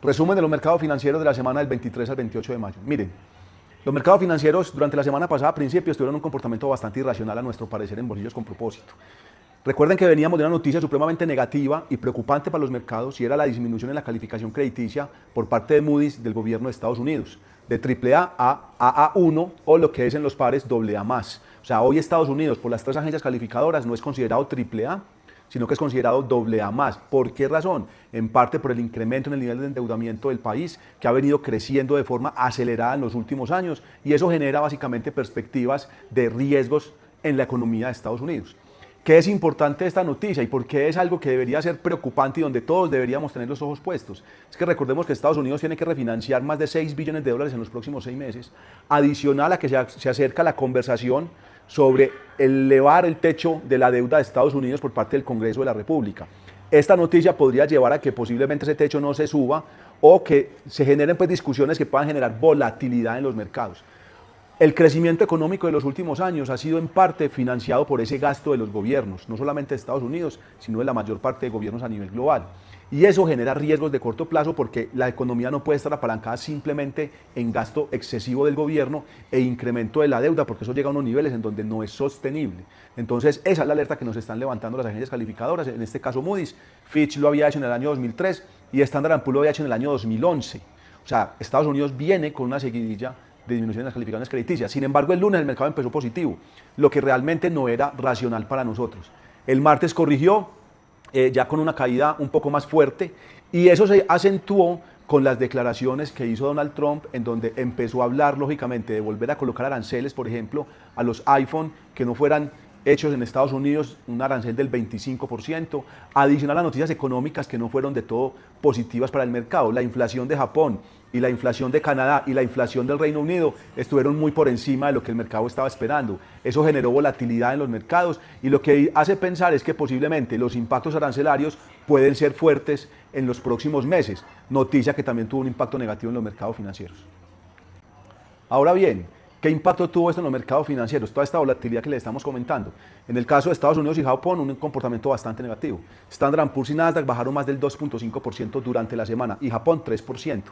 Resumen de los mercados financieros de la semana del 23 al 28 de mayo. Miren, los mercados financieros durante la semana pasada a principios tuvieron un comportamiento bastante irracional a nuestro parecer en Bolsillos con Propósito. Recuerden que veníamos de una noticia supremamente negativa y preocupante para los mercados y era la disminución en la calificación crediticia por parte de Moody's del gobierno de Estados Unidos, de AAA a AA1 o lo que es en los pares AA+. O sea, hoy Estados Unidos por las tres agencias calificadoras no es considerado AAA, sino que es considerado AA+. ¿Por qué razón? En parte por el incremento en el nivel de endeudamiento del país, que ha venido creciendo de forma acelerada en los últimos años, y eso genera básicamente perspectivas de riesgos en la economía de Estados Unidos. ¿Qué es importante esta noticia y por qué es algo que debería ser preocupante y donde todos deberíamos tener los ojos puestos? Es que recordemos que Estados Unidos tiene que refinanciar más de 6 billones de dólares en los próximos 6 meses, adicional a que se acerca la conversación sobre elevar el techo de la deuda de Estados Unidos por parte del Congreso de la República. Esta noticia podría llevar a que posiblemente ese techo no se suba o que se generen pues discusiones que puedan generar volatilidad en los mercados. El crecimiento económico de los últimos años ha sido en parte financiado por ese gasto de los gobiernos, no solamente de Estados Unidos, sino de la mayor parte de gobiernos a nivel global. Y eso genera riesgos de corto plazo porque la economía no puede estar apalancada simplemente en gasto excesivo del gobierno e incremento de la deuda, porque eso llega a unos niveles en donde no es sostenible. Entonces, esa es la alerta que nos están levantando las agencias calificadoras, en este caso Moody's. Fitch lo había hecho en el año 2003 y Standard & Poor's lo había hecho en el año 2011. O sea, Estados Unidos viene con una seguidilla de disminución de las calificaciones crediticias. Sin embargo, el lunes el mercado empezó positivo, lo que realmente no era racional para nosotros. El martes corrigió, ya con una caída un poco más fuerte, y eso se acentuó con las declaraciones que hizo Donald Trump, en donde empezó a hablar, lógicamente, de volver a colocar aranceles, por ejemplo, a los iPhone que no fueran hechos en Estados Unidos, un arancel del 25%, adicional a noticias económicas que no fueron de todo positivas para el mercado. La inflación de Japón y la inflación de Canadá y la inflación del Reino Unido estuvieron muy por encima de lo que el mercado estaba esperando. Eso generó volatilidad en los mercados y lo que hace pensar es que posiblemente los impactos arancelarios pueden ser fuertes en los próximos meses, noticia que también tuvo un impacto negativo en los mercados financieros. Ahora bien, ¿qué impacto tuvo esto en los mercados financieros? Toda esta volatilidad que le estamos comentando. En el caso de Estados Unidos y Japón, un comportamiento bastante negativo. Standard & Poor's y Nasdaq bajaron más del 2.5% durante la semana y Japón 3%.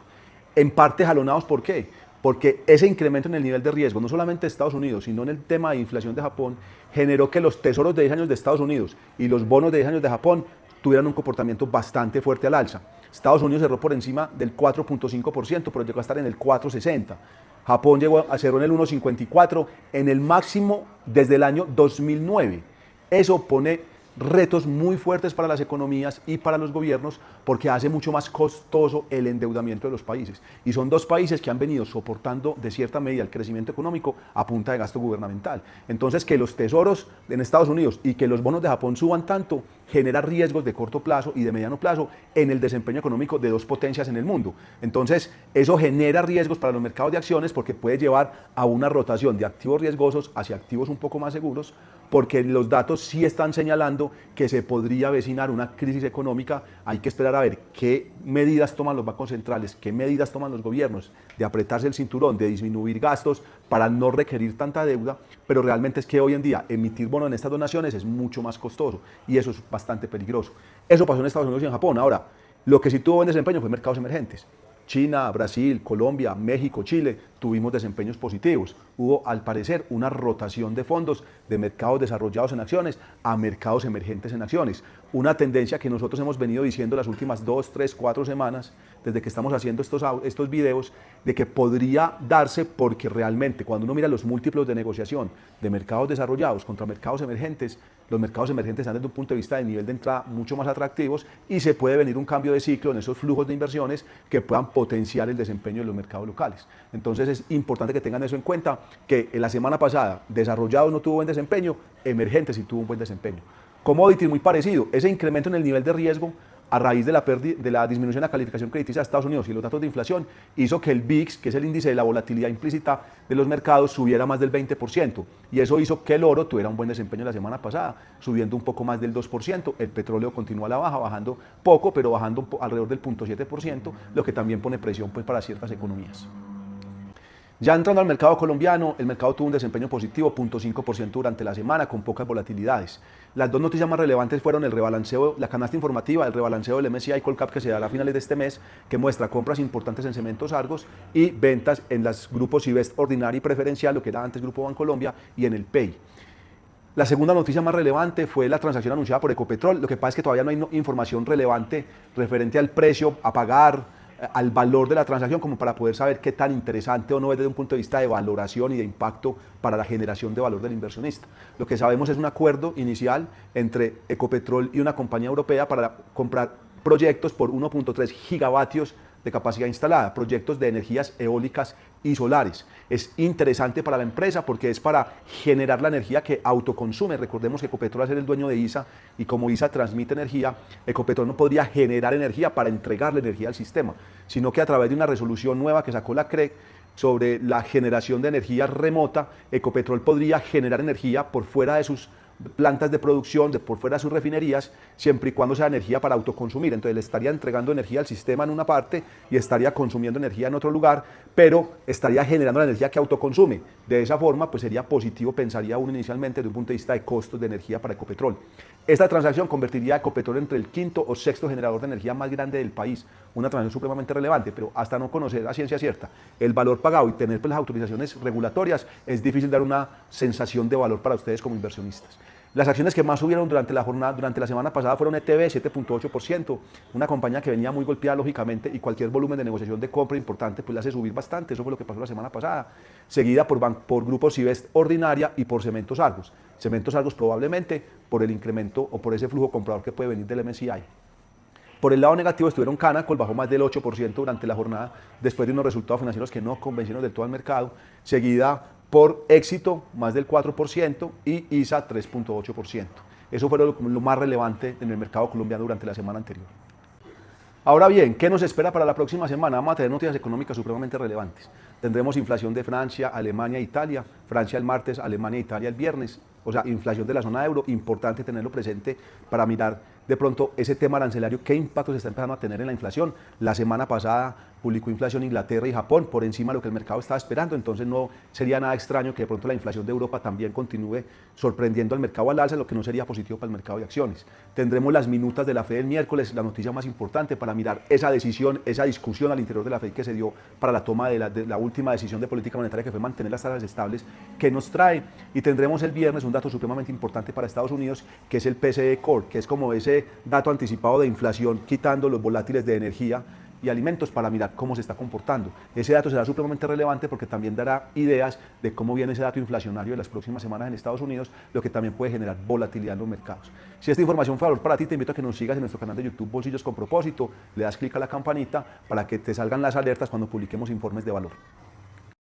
En parte jalonados, ¿por qué? Porque ese incremento en el nivel de riesgo, no solamente de Estados Unidos, sino en el tema de inflación de Japón, generó que los tesoros de 10 años de Estados Unidos y los bonos de 10 años de Japón tuvieran un comportamiento bastante fuerte al alza. Estados Unidos cerró por encima del 4.5%, pero llegó a estar en el 4.60%. Japón cerró en el 1.54%, en el máximo desde el año 2009. Eso pone retos muy fuertes para las economías y para los gobiernos porque hace mucho más costoso el endeudamiento de los países. Y son dos países que han venido soportando de cierta medida el crecimiento económico a punta de gasto gubernamental. Entonces, que los tesoros en Estados Unidos y que los bonos de Japón suban tanto genera riesgos de corto plazo y de mediano plazo en el desempeño económico de dos potencias en el mundo. Entonces, eso genera riesgos para los mercados de acciones porque puede llevar a una rotación de activos riesgosos hacia activos un poco más seguros, porque los datos sí están señalando que se podría avecinar una crisis económica. Hay que esperar a ver qué medidas toman los bancos centrales, qué medidas toman los gobiernos de apretarse el cinturón, de disminuir gastos para no requerir tanta deuda, pero realmente es que hoy en día emitir bonos en estas donaciones es mucho más costoso y eso es bastante peligroso. Eso pasó en Estados Unidos y en Japón. Ahora, lo que sí tuvo buen desempeño fue mercados emergentes. China, Brasil, Colombia, México, Chile, tuvimos desempeños positivos. Hubo, al parecer, una rotación de fondos de mercados desarrollados en acciones a mercados emergentes en acciones. Una tendencia que nosotros hemos venido diciendo las últimas 2, 3, 4 semanas, desde que estamos haciendo estos videos, de que podría darse porque realmente cuando uno mira los múltiplos de negociación de mercados desarrollados contra mercados emergentes, los mercados emergentes están desde un punto de vista de nivel de entrada mucho más atractivos y se puede venir un cambio de ciclo en esos flujos de inversiones que puedan potenciar el desempeño de los mercados locales. Entonces es importante que tengan eso en cuenta, que en la semana pasada desarrollados no tuvo buen desempeño, emergentes sí tuvo un buen desempeño. Commodity muy parecido, ese incremento en el nivel de riesgo a raíz de la disminución de la calificación crediticia de Estados Unidos y los datos de inflación, hizo que el VIX, que es el índice de la volatilidad implícita de los mercados, subiera más del 20%. Y eso hizo que el oro tuviera un buen desempeño la semana pasada, subiendo un poco más del 2%. El petróleo continúa a la baja, bajando poco, pero bajando alrededor del 0.7%, lo que también pone presión pues, para ciertas economías. Ya entrando al mercado colombiano, el mercado tuvo un desempeño positivo, 0.5% durante la semana, con pocas volatilidades. Las dos noticias más relevantes fueron el rebalanceo, la canasta informativa, el rebalanceo del MSCI Colcap que se dará a finales de este mes, que muestra compras importantes en Cementos Argos y ventas en los grupos Sivest ordinario y preferencial, lo que era antes Grupo Bancolombia, y en el PEI. La segunda noticia más relevante fue la transacción anunciada por Ecopetrol. Lo que pasa es que todavía no hay información relevante referente al precio a pagar, al valor de la transacción, como para poder saber qué tan interesante o no es desde un punto de vista de valoración y de impacto para la generación de valor del inversionista. Lo que sabemos es un acuerdo inicial entre Ecopetrol y una compañía europea para comprar proyectos por 1.3 gigavatios de capacidad instalada, proyectos de energías eólicas y solares. Es interesante para la empresa porque es para generar la energía que autoconsume. Recordemos que Ecopetrol es el dueño de ISA y como ISA transmite energía, Ecopetrol no podría generar energía para entregarle energía al sistema, sino que a través de una resolución nueva que sacó la CREC sobre la generación de energía remota, Ecopetrol podría generar energía por fuera de sus plantas de producción, por fuera de sus refinerías, siempre y cuando sea energía para autoconsumir. Entonces le estaría entregando energía al sistema en una parte y estaría consumiendo energía en otro lugar, pero estaría generando la energía que autoconsume. De esa forma, pues sería positivo, pensaría uno inicialmente, desde un punto de vista de costos de energía para Ecopetrol. Esta transacción convertiría a Ecopetrol entre el quinto o sexto generador de energía más grande del país. Una transacción supremamente relevante, pero hasta no conocer a ciencia cierta el valor pagado y tener pues, las autorizaciones regulatorias, es difícil dar una sensación de valor para ustedes como inversionistas. Las acciones que más subieron durante la jornada, durante la semana pasada fueron ETB, 7.8%, una compañía que venía muy golpeada lógicamente y cualquier volumen de negociación de compra importante pues la hace subir bastante, eso fue lo que pasó la semana pasada, seguida por Grupo Sivest Ordinaria y por Cementos Argos. Cementos Argos probablemente por el incremento o por ese flujo comprador que puede venir del MSCI. Por el lado negativo estuvieron Canacol, bajó más del 8% durante la jornada después de unos resultados financieros que no convencieron del todo al mercado, seguida por Éxito, más del 4%, y ISA, 3.8%. Eso fue lo más relevante en el mercado colombiano durante la semana anterior. Ahora bien, ¿qué nos espera para la próxima semana? Vamos a tener noticias económicas supremamente relevantes. Tendremos inflación de Francia, Alemania e Italia. Francia el martes, Alemania e Italia el viernes. O sea, inflación de la zona euro, importante tenerlo presente para mirar de pronto ese tema arancelario, qué impacto se está empezando a tener en la inflación. La semana pasada publicó inflación Inglaterra y Japón por encima de lo que el mercado estaba esperando, entonces no sería nada extraño que de pronto la inflación de Europa también continúe sorprendiendo al mercado al alza, lo que no sería positivo para el mercado de acciones. Tendremos las minutas de la FED el miércoles, la noticia más importante para mirar esa decisión, esa discusión al interior de la FED que se dio para la toma de la última decisión de política monetaria, que fue mantener las tasas estables, que nos trae. Y tendremos el viernes un dato supremamente importante para Estados Unidos, que es el PCE Core, que es como ese dato anticipado de inflación, quitando los volátiles de energía y alimentos para mirar cómo se está comportando. Ese dato será supremamente relevante porque también dará ideas de cómo viene ese dato inflacionario de las próximas semanas en Estados Unidos, lo que también puede generar volatilidad en los mercados. Si esta información fue de valor para ti, te invito a que nos sigas en nuestro canal de YouTube Bolsillos con Propósito, le das clic a la campanita para que te salgan las alertas cuando publiquemos informes de valor.